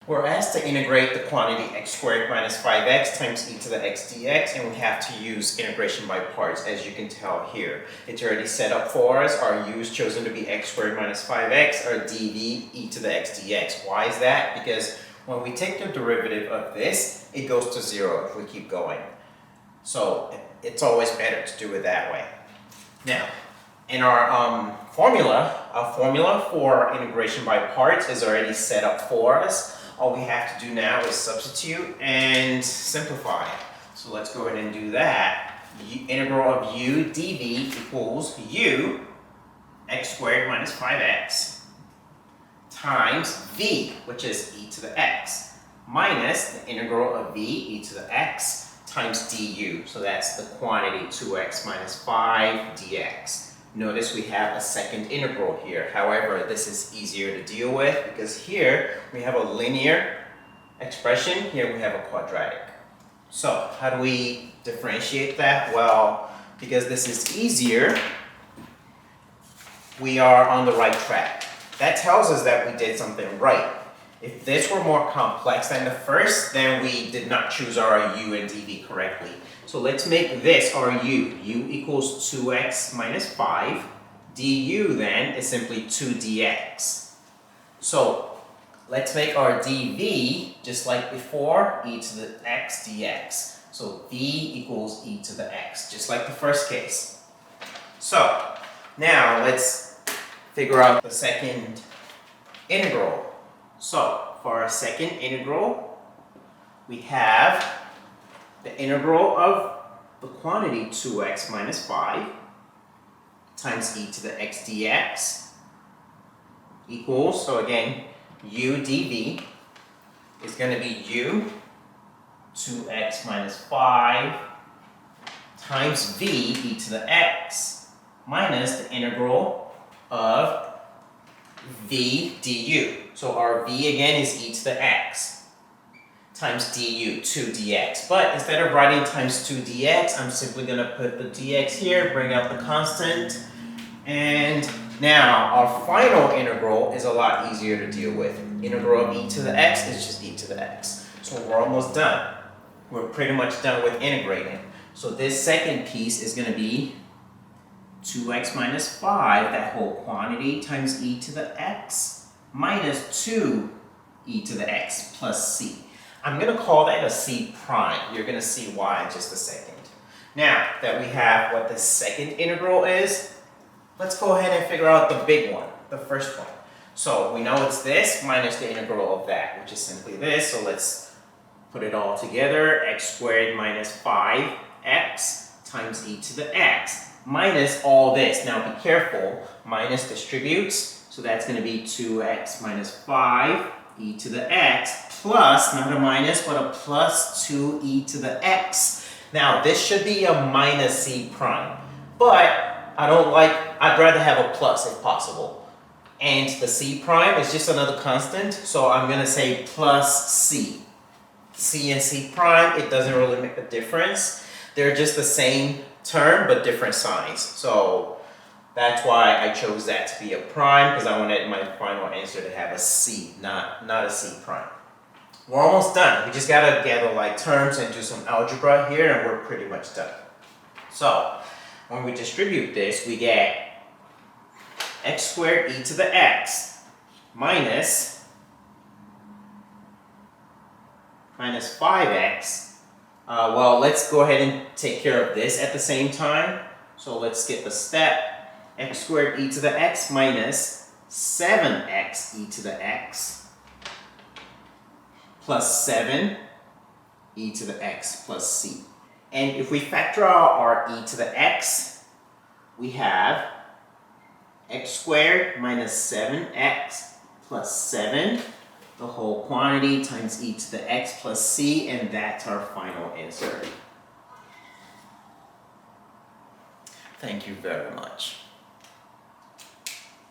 We're asked to integrate the quantity x squared minus 5x times e to the x dx, and we have to use integration by parts, as you can tell here. It's already set up for us. Our u is chosen to be x squared minus 5x, our dv e to the x dx. Why is that? Because when we take the derivative of this, it goes to 0 if we keep going. So it's always better to do it that way. Now, in our formula for integration by parts is already set up for us. All we have to do now is substitute and simplify. So let's go ahead and do that. Integral of u dv equals u x squared minus 5x times v, which is e to the x, minus the integral of v e to the x times du. So that's the quantity 2x minus 5 dx. Notice we have a second integral here. However, this is easier to deal with because here we have a linear expression, here we have a quadratic. So how do we differentiate that? Well, because this is easier, we are on the right track. That tells us that we did something right. If this were more complex than the first, then we did not choose our u and dv correctly. So let's make this our u. U equals 2x minus 5. Du then is simply 2 dx. So let's make our dv, just like before, e to the x dx. So v equals e to the x, just like the first case. So now let's figure out the second integral. So for our second integral, we have the integral of the quantity 2x minus 5 times e to the x dx equals, so again, u dv is going to be u 2x minus 5 times v e to the x minus the integral of v du. So our v again is e to the x times du, 2 dx. But instead of writing times 2 dx, I'm simply going to put the dx here, bring out the constant, and now our final integral is a lot easier to deal with. Integral of e to the x is just e to the x. So we're almost done. We're pretty much done with integrating. So this second piece is going to be 2x minus 5, that whole quantity, times e to the x minus 2 e to the x plus c. I'm going to call that a c prime. You're going to see why in just a second. Now that we have what the second integral is, let's go ahead and figure out the big one, the first one. So we know it's this minus the integral of that, which is simply this. So let's put it all together. X squared minus 5x times e to the x minus all this. Now be careful, minus distributes, so that's going to be 2x minus 5 e to the x plus, not a minus, but a plus 2e to the x. Now this should be a minus c prime, but I'd rather have a plus if possible. And the c prime is just another constant, so I'm going to say plus c. C and c prime, it doesn't really make a difference. They're just the same term, but different signs. So that's why I chose that to be a prime, because I wanted my final answer to have a c, not a c prime. We're almost done. We just got to gather like terms and do some algebra here, and we're pretty much done. So when we distribute this, we get x squared e to the x minus 5x. Well, let's go ahead and take care of this at the same time. So let's skip a step. X squared e to the x minus 7x e to the x plus 7 e to the x plus c. And if we factor out our e to the x, we have x squared minus 7x plus 7, the whole quantity, times e to the x plus c, and that's our final answer. Thank you very much.